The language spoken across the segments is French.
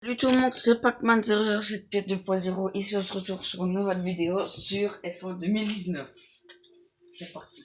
Salut tout le monde, c'est Pacman 007 pièce 2.0. Ici on se retrouve sur une nouvelle vidéo sur F1 2019. C'est parti.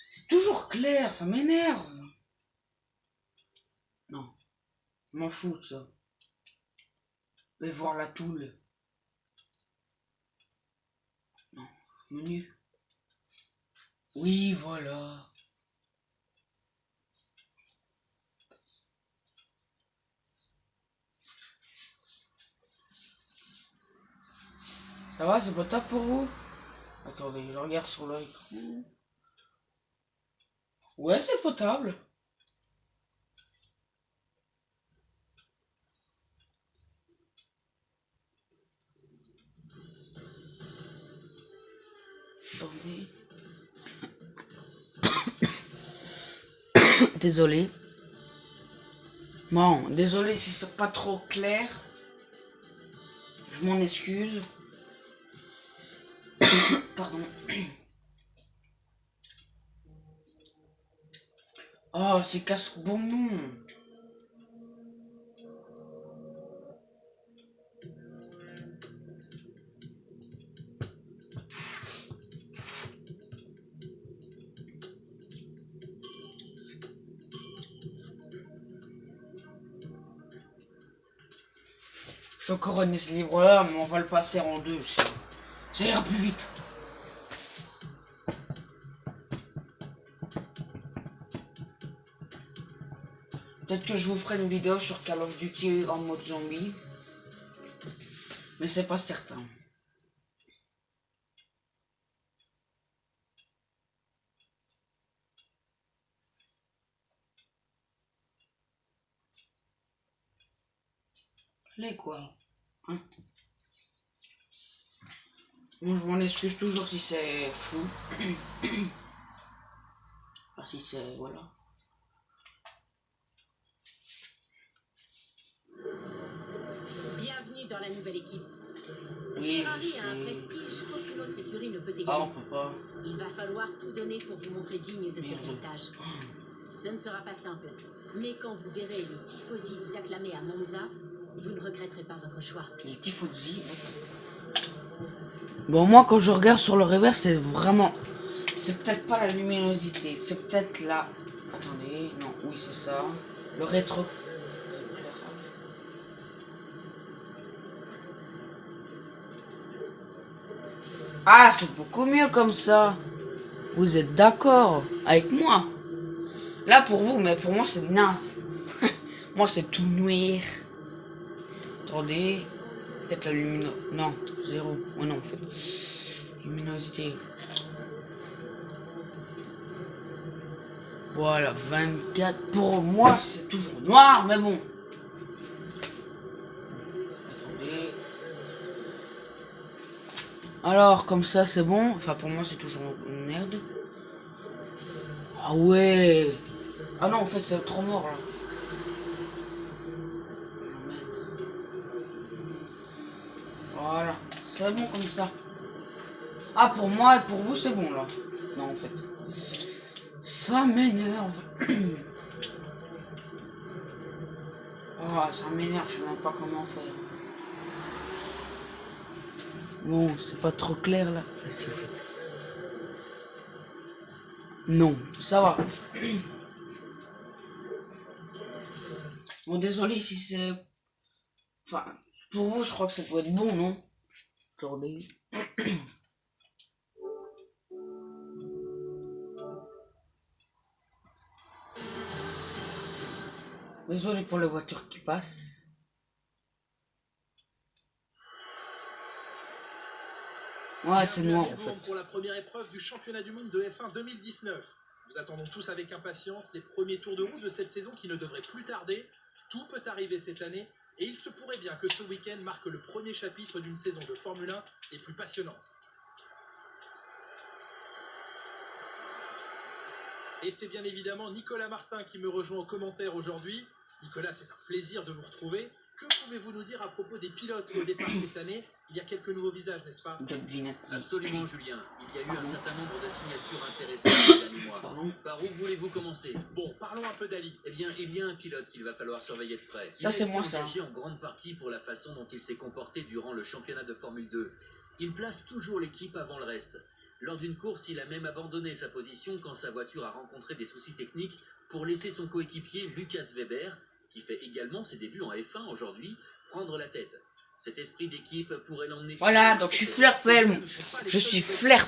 C'est toujours clair, ça m'énerve. Non, je m'en fous de ça. Je vais voir la toule. Non, menu. Oui, voilà. Ça va, c'est pas top pour vous? Attendez, je regarde sur l'écran. Ouais, c'est potable. Attendez. Désolé. Bon, désolé si c'est pas trop clair. Je m'en excuse. Pardon. Oh, c'est casse-bonbon. Je suis encore en ce livre là, mais on va le passer en deux. Ça ira plus vite. Peut-être que je vous ferai une vidéo sur Call of Duty en mode zombie. Mais c'est pas certain. Les quoi hein? Bon, je m'en excuse toujours si c'est flou. Enfin, si c'est... voilà. Bienvenue dans la nouvelle équipe. Oui, Ferrari je a un sais. prestige qu'aucune autre écurie ne peut égaler. Ah, on peut pas. Il va falloir tout donner pour vous montrer digne de cet Merde. héritage. Ce ne sera pas simple, mais quand vous verrez les tifosi vous acclamer à Monza, vous ne regretterez pas votre choix. Les tifosi. Bon, moi, quand je regarde sur le revers, c'est vraiment... C'est peut-être pas la luminosité, c'est peut-être la... Attendez, non, oui, c'est ça. Le rétro... Ah, c'est beaucoup mieux comme ça. Vous êtes d'accord avec moi? Là, pour vous, mais pour moi, c'est naze. Moi, c'est tout noir. Attendez. Peut-être la luminosité. Non, zéro. Oh non, en fait. Luminosité. Voilà, 24. Pour moi, c'est toujours noir, mais bon. Attendez. Alors, comme ça, c'est bon. Enfin, pour moi, c'est toujours merde. Ah ouais. Ah non, en fait, c'est trop mort, là. Voilà. C'est bon comme ça. Ah, pour moi et pour vous, c'est bon, là. Non, en fait. Ça m'énerve. Ah, ça m'énerve, je sais même pas comment faire. Bon, c'est pas trop clair là. Si, en fait. Non, ça va. Bon, désolé si c'est... Enfin, pour vous, je crois que ça doit être bon, non? Attendez. Désolé pour les voitures qui passent. Ouais, c'est noir en fait. Pour la première épreuve du championnat du monde de F1 2019. Nous attendons tous avec impatience les premiers tours de roue de cette saison qui ne devrait plus tarder. Tout peut arriver cette année et il se pourrait bien que ce week-end marque le premier chapitre d'une saison de Formule 1 les plus passionnantes. Et c'est bien évidemment Nicolas Martin qui me rejoint aux commentaires aujourd'hui. Nicolas, c'est un plaisir de vous retrouver. Que pouvez-vous nous dire à propos des pilotes au départ cette année? Il y a quelques nouveaux visages, n'est-ce pas? John Vinazzi. Absolument, Julien. Il y a eu un Pardon. certain nombre de signatures intéressantes ces derniers mois. Pardon. Par où voulez-vous commencer? Bon, parlons un peu d'Ali. Eh bien, il y a un pilote qu'il va falloir surveiller de près. Ça, c'est moi, Il ça. a été engagé en grande partie pour la façon dont il s'est comporté durant le championnat de Formule 2. Il place toujours l'équipe avant le reste. Lors d'une course, il a même abandonné sa position quand sa voiture a rencontré des soucis techniques pour laisser son coéquipier Lucas Weber, qui fait également ses débuts en F1 aujourd'hui, prendre la tête. Cet esprit d'équipe pourrait l'emmener... Voilà, donc je suis fair play, je suis fair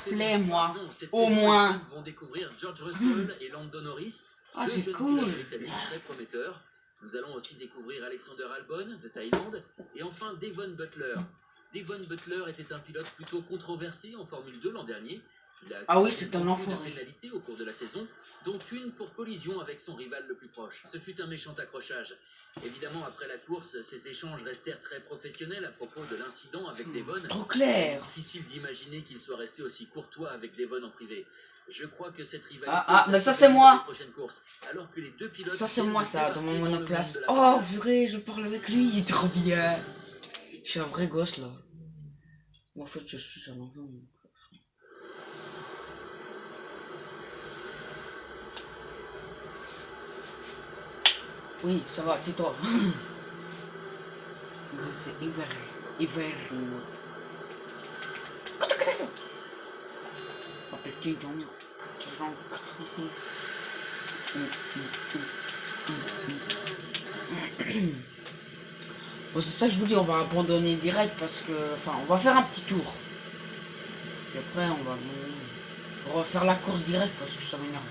play, moi. Non, cette Au saison, moins. les équipes vont découvrir George Russell et Lando Norris, Ah, deux c'est jeunes cool. pilotes britanniques très prometteurs. Nous allons aussi découvrir Alexander Albon de Thaïlande et enfin Devon Butler. Devon Butler était un pilote plutôt controversé en Formule 2 l'an dernier. Il a Ah oui, c'est un beaucoup enfoiré. de pénalités au cours de la saison, dont une pour collision avec son rival le plus proche. Ce fut un méchant accrochage. Évidemment, après la course, ces échanges restèrent très professionnels à propos de l'incident avec Devon. Trop clair. Difficile d'imaginer qu'il soit resté aussi courtois avec Devon en privé. Je crois que cette rivalité... Mais ça, c'est moi. les prochaines courses, alors que les deux pilotes Ça, c'est moi, ça, dans mon dans le monde monoplace. de la Oh, Formule purée, je parle avec lui, il est trop bien. Je suis un vrai gosse, là. En fait, je suis un enfant. Oui, ça va, tais-toi. C'est hiver. Hiver. Oh, petit Jean. Petit Jean. Bon, c'est ça que je vous dis, on va abandonner direct parce que... Enfin, on va faire un petit tour. Et après, on va faire la course direct parce que ça m'énerve.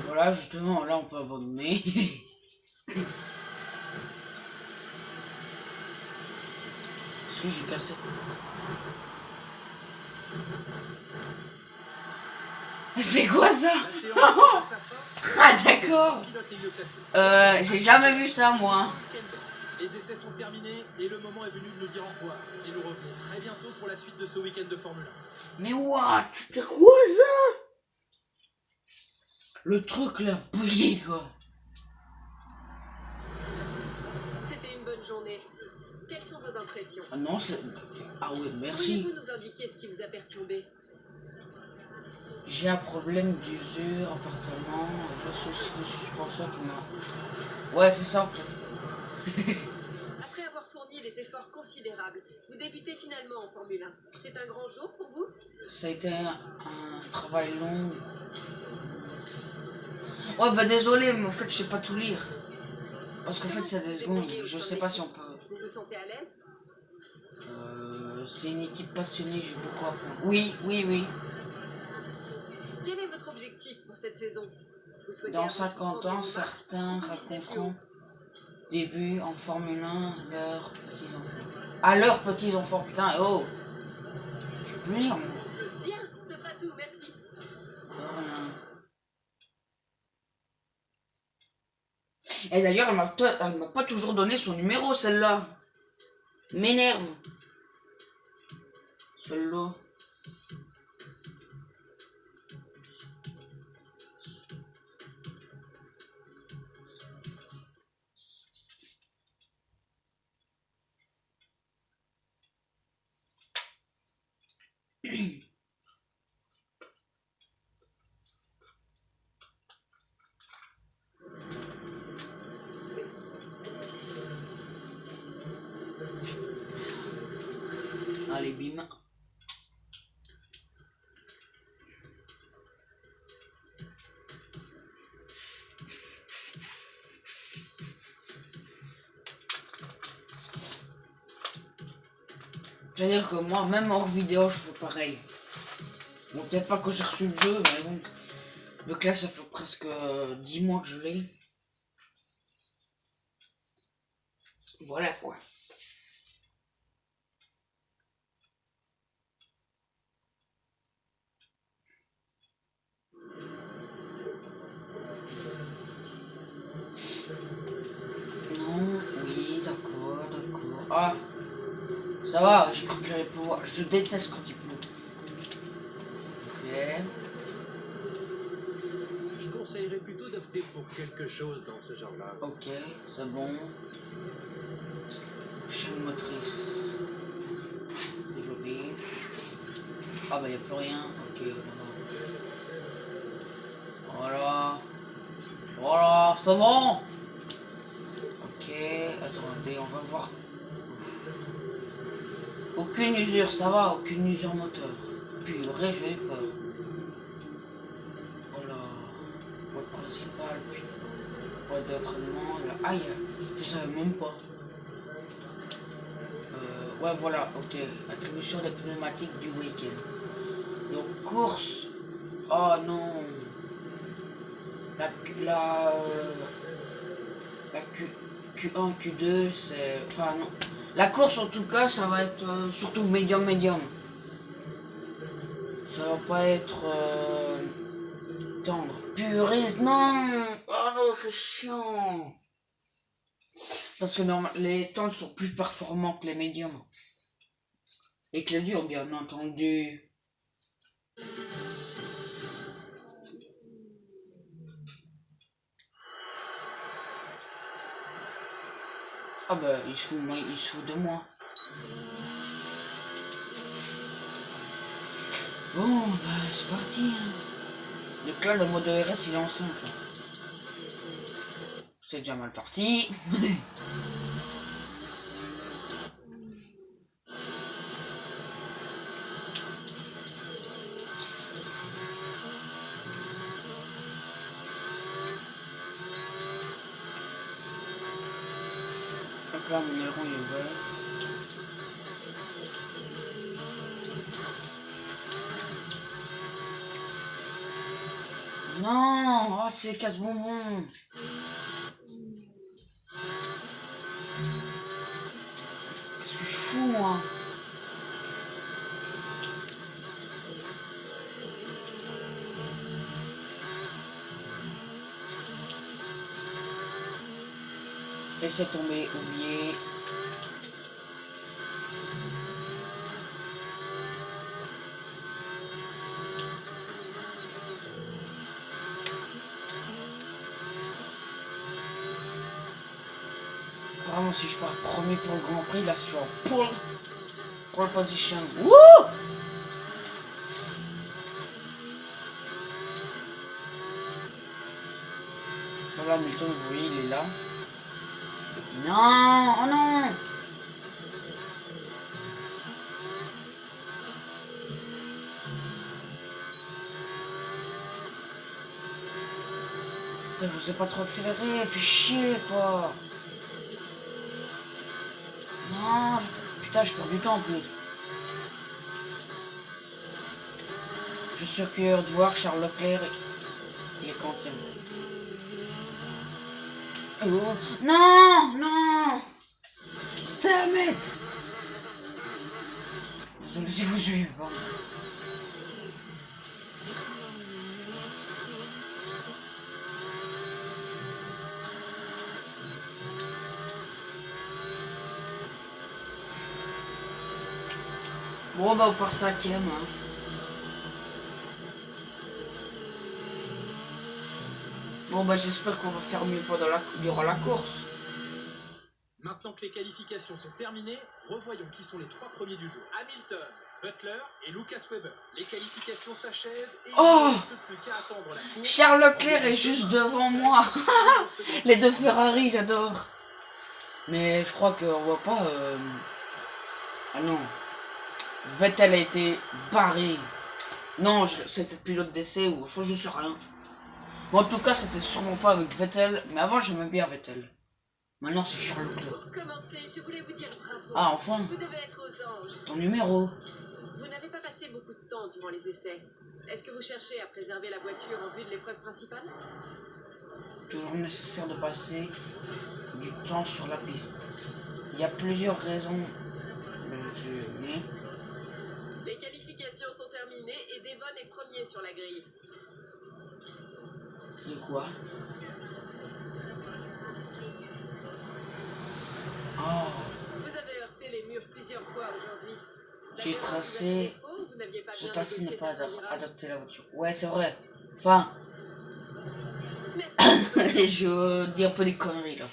Voilà, justement, là on peut abandonner. Est-ce que j'ai cassé? C'est quoi ça? La séance touche à sa fin. Ah d'accord. Le pilote est mieux classé. J'ai jamais vu ça moi. Les essais sont terminés et le moment est venu de nous dire au revoir. Et nous revenons très bientôt pour la suite de ce week-end de Formule 1. Mais what? C'est quoi ça? Le truc là, bouillé quoi. C'était une bonne journée. Quelles sont vos impressions? Ah non, c'est... Ah ouais, merci. Pourriez-vous nous indiquer ce qui vous a perturbé? J'ai un problème d'usure, appartement, je suis suspension qui m'a... Ouais, c'est ça en fait. Après avoir fourni des efforts considérables, vous débutez finalement en Formule 1. C'est un grand jour pour vous? Ça a été un travail long. Ouais, bah désolé, mais en fait, je sais pas tout lire. Parce qu'en fait, c'est des secondes, je sais pas si on peut... Vous vous sentez à l'aise? C'est une équipe passionnée, j'ai beaucoup à apprendre. Oui, oui, oui. Quel est votre objectif pour cette saison? Vous souhaitez Dans avant 50 tout ans, prendre certains ou viser plus raconteront haut? début en Formule 1 leurs petits-enfants. À leurs petits-enfants, putain, oh! Je peux plus lire, moi. Bien, ce sera tout, merci. Rien. Et d'ailleurs, elle m'a pas toujours donné son numéro, celle-là. M'énerve. Celle-là. Allez, bim. C'est-à-dire que moi, même hors vidéo, je fais pareil. Bon, peut-être pas que j'ai reçu le jeu, mais bon. Donc là, ça fait presque 10 mois que je l'ai. Voilà quoi. Non, oui, d'accord, d'accord. Ah, ça va, j'ai cru qu'il allait pleuvoir. Je déteste quand il pleut. Ok. Je conseillerais plutôt d'opter pour quelque chose dans ce genre-là. Ok, c'est bon. Chaîne motrice. Développer. Ah bah y a plus rien. Ok, voilà. Voilà, c'est bon. Ok, attendez, on va voir. Aucune usure, ça va, aucune usure moteur. Purée, j'ai eu peur. Voilà. Boîte principale, puis boîte d'entraînement. Aïe, je savais même pas. Ouais, voilà, ok. Attribution des pneumatiques du week-end. Donc, course. Oh non. La Q1, Q2, c'est... Enfin, non. La course, en tout cas, ça va être surtout médium. Ça va pas être tendre. Purée, non. Oh non, c'est chiant. Parce que les tendres sont plus performants que les médiums. Et que les durs, bien entendu. Ah bah, il se fout de moi. Bon, bah, c'est parti. Hein. Donc là, le mode RS, il est en simple. C'est déjà mal parti. Donc là, mon aileron, il est ouvert. Non, oh, c'est casse-bonbon. Qu'est-ce que je fous, moi? Laissez tomber, oubliez. Vraiment, si je pars premier pour le Grand Prix, là, je suis en pole position. Wouh! Voilà, Hamilton, vous voyez, il est là. Non, oh non! Putain, je sais pas trop accélérer, fait chier, quoi. Non, putain, je perds du temps en plus. Je suis curieux de voir Charles Leclerc et Quentin. Oh. Non! Damn it! Désolé si vous suivez pas. Bon bah on part 5ème. Hein. Bon bah j'espère qu'on va faire mieux durant la course. Maintenant que les qualifications sont terminées, revoyons qui sont les 3 premiers du jour. Hamilton, Butler et Lucas Weber. Les qualifications s'achèvent et il ne reste plus qu'à attendre la course. Charles Leclerc est juste devant moi. Les deux Ferrari, j'adore. Mais je crois qu'on voit pas... Ah non. Vettel a été barré. Non, c'était pilote d'essai ou je sais rien. Bon, en tout cas, c'était sûrement pas avec Vettel. Mais avant, j'aimais bien Vettel. Maintenant, c'est Charles Leclerc. Pour commencer, je voulais vous dire bravo. Ah, enfin. Vous devez être aux anges. Ton numéro. Vous n'avez pas passé beaucoup de temps durant les essais. Est-ce que vous cherchez à préserver la voiture en vue de l'épreuve principale? Toujours nécessaire de passer du temps sur la piste. Il y a plusieurs raisons. Les qualifications sont terminées et Devon est premier sur la grille. De quoi? Oh, Vous avez heurté les murs plusieurs fois aujourd'hui. j'ai D'ailleurs, tracé. vous avez des défauts, vous n'aviez pas Ce bien tracé n'est négocié pas certains virages. adapté à la voiture. Ouais, c'est vrai. Enfin, Merci. je dis un peu des conneries là.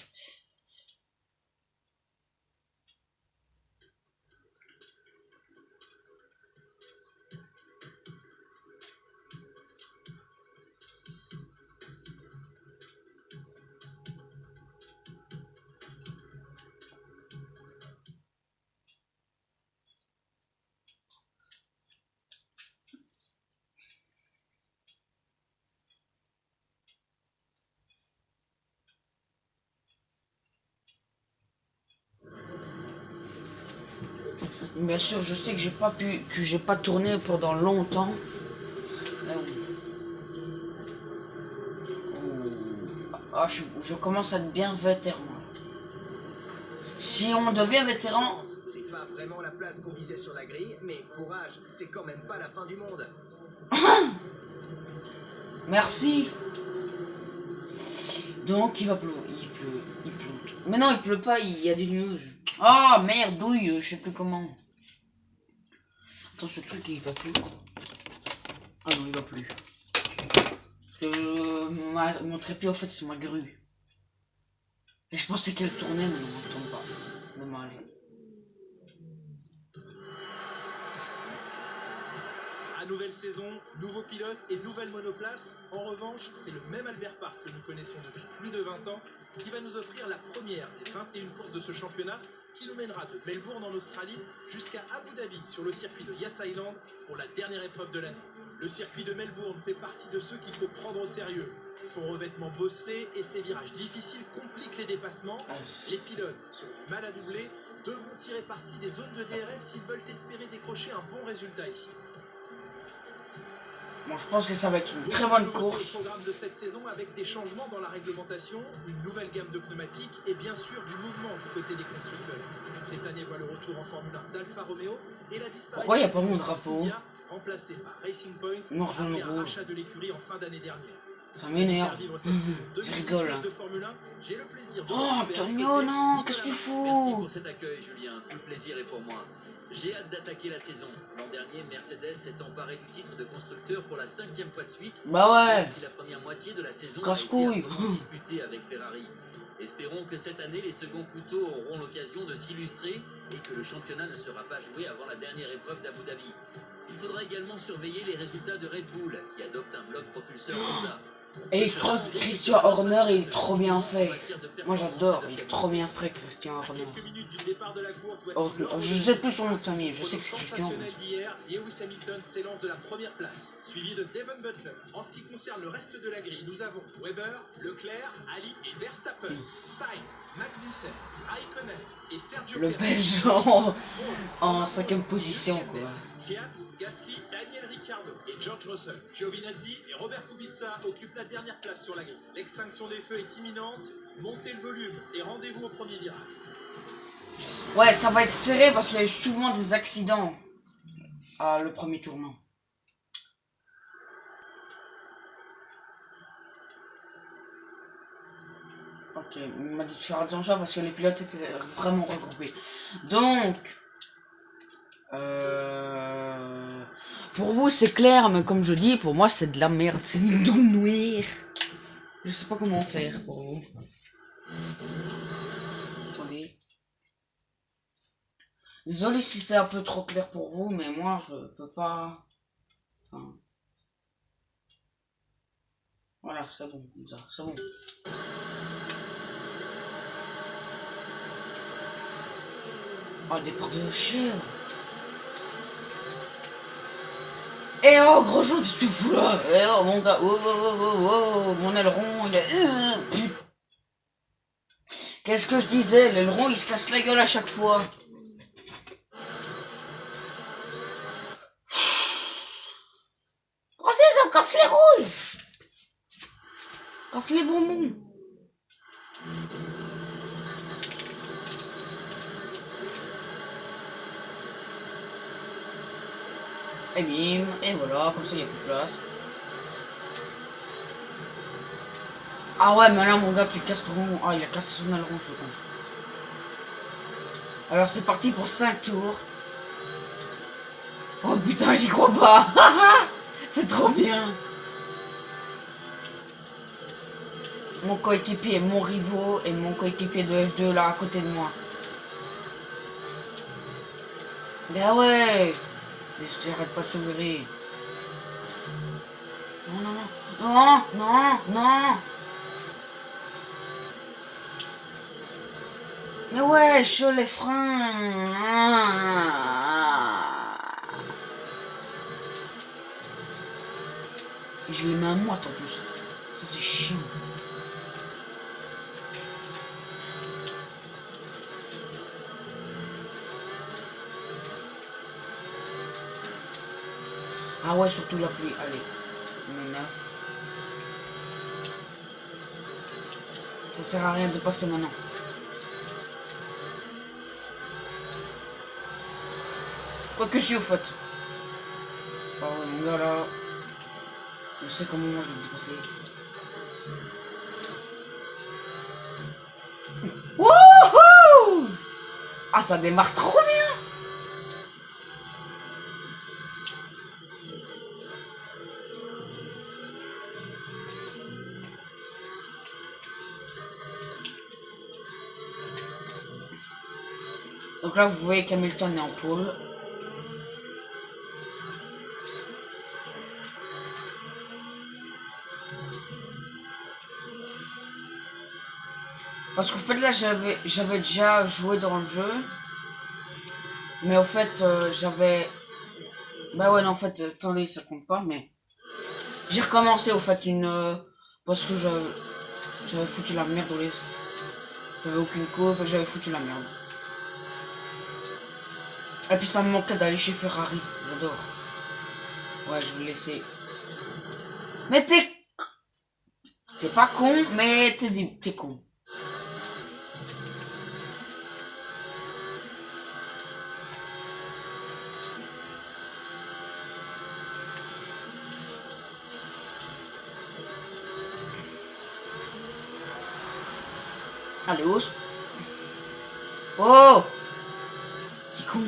Bien sûr, je sais que j'ai pas tourné pendant longtemps. Ah, je commence à être bien vétéran. Si on devient vétéran, Chance, c'est pas vraiment la place qu'on visait sur la grille, mais courage, c'est quand même pas la fin du monde. merci. Donc il va pleuvoir, il pleut. Mais non, il pleut pas, il y a des nuages. Ah merde, douille, je sais plus comment. Attends, ce truc il va plus. Ah non, il va plus. Mon trépied en fait c'est ma grue. Et je pensais qu'elle tournait, mais non, elle tourne pas. Dommage. À nouvelle saison, nouveau pilote et nouvelle monoplace. En revanche, c'est le même Albert Park que nous connaissons depuis plus de 20 ans qui va nous offrir la première des 21 courses de ce championnat qui nous mènera de Melbourne en Australie jusqu'à Abu Dhabi sur le circuit de Yas Island pour la dernière épreuve de l'année. Le circuit de Melbourne fait partie de ceux qu'il faut prendre au sérieux. Son revêtement bosselé et ses virages difficiles compliquent les dépassements. Les pilotes qui ont du mal à doubler devront tirer parti des zones de DRS s'ils veulent espérer décrocher un bon résultat ici. Bon, je pense que ça va être une très bonne course. Le programme de cette saison avec des changements dans la réglementation, une nouvelle gamme de pneumatiques et bien sûr du mouvement du côté des constructeurs. Cette année voit le retour en Formule 1 d'Alfa Romeo et la disparition Pourquoi il n'y a pas mon drapeau? Insignia, remplacé par Racing Point Noir, jaune, après un rouge. rachat de l'écurie en fin d'année dernière. Ça m'énerve. Je Je rigole. De Formule 1, j'ai le plaisir de Oh, retrouver à mes Antonio, côtés non, Nicolas qu'est-ce que tu Martin. Merci fous? pour cet accueil, Julien. Tout le plaisir est pour moi. J'ai hâte d'attaquer la saison. L'an dernier, Mercedes s'est emparé du titre de constructeur pour la 5e fois de suite. Bah ouais. Même si la première moitié de la saison a été Casse-couille. ardemment disputée avec Ferrari. Espérons que cette année, les seconds couteaux auront l'occasion de s'illustrer et que le championnat ne sera pas joué avant la dernière épreuve d'Abu Dhabi. Il faudra également surveiller les résultats de Red Bull, qui adopte un bloc propulseur Honda. Et je crois que Christian Horner il est trop bien fait. Moi j'adore, il est trop bien fait Christian À Horner. quelques minutes du départ de la course, Oh, voici l'ordre je de sais plus son nom de famille, je Pour sais le que c'est Christian. sensationnel d'hier, Lewis Hamilton s'élance de la première place, suivi de Devon Butler. En ce qui concerne le reste de la grille, nous avons Weber, Leclerc, Ali et Verstappen, Sainz, Magnussen, Raikkonen et Sergio Le Perez. Belge en 5e position quoi. Fiat, Gasly, Daniel Ricciardo et George Russell. Giovinazzi et Robert Kubica occupent la dernière place sur la grille. L'extinction des feux est imminente, montez le volume et rendez-vous au premier virage. Ouais, ça va être serré parce qu'il y a eu souvent des accidents à le premier tournant. Ok, il m'a dit de faire attention parce que les pilotes étaient vraiment regroupés. Donc, pour vous c'est clair, mais comme je dis, pour moi c'est de la merde, c'est une double noire. Je sais pas comment faire pour vous. Attendez. Désolé si c'est un peu trop clair pour vous, mais moi je peux pas. Enfin... Voilà, c'est bon, ça, c'est bon. Oh, départ de chèvre. Eh oh, gros Jean, qu'est-ce que tu fous là? Eh oh, mon gars, oh, mon aileron, il est... Qu'est-ce que je disais? L'aileron, il se casse la gueule à chaque fois. casse les rouilles. Casse les bonbons. Et bim, et voilà, comme ça il n'y a plus de place. Ah ouais, mais là mon gars, tu casses ton rond. Ah, il a cassé son aileron, ce con. Alors c'est parti pour 5 tours. Oh putain, j'y crois pas. C'est trop bien. Mon coéquipier, mon rivaux et mon coéquipier de F2 là à côté de moi. Ben ouais. J'arrête pas de s'ouvrir. Non, non, non. Non, non, non. Mais ouais, chaud les freins. Et je les mets à moi en plus. Ça c'est chiant. Ah ouais, surtout la pluie. Allez, on m'énerve. Ça sert à rien de passer maintenant. Quoi que si au fait. Ah ouais, mon gars là. Je sais comment moi je vais me dépasser. Wouhou! Ah, ça démarre trop bien! Donc là, vous voyez qu'Hamilton est en pôle. Parce qu'en fait, là, j'avais déjà joué dans le jeu. Mais au fait, j'avais... Bah ouais, non, en fait, attendez, ça compte pas, mais... J'ai recommencé, au fait, parce que j'avais foutu la merde dans les... J'avais aucune coupe, j'avais foutu la merde. Et puis ça me manquait d'aller chez Ferrari, j'adore. Ouais, je vais laisser. Mais t'es pas con, mais t'es con. Allez, hausse. Oh! Qui con.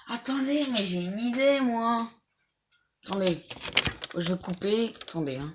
Attendez, mais j'ai une idée, moi. Attendez, je vais couper. Attendez, hein.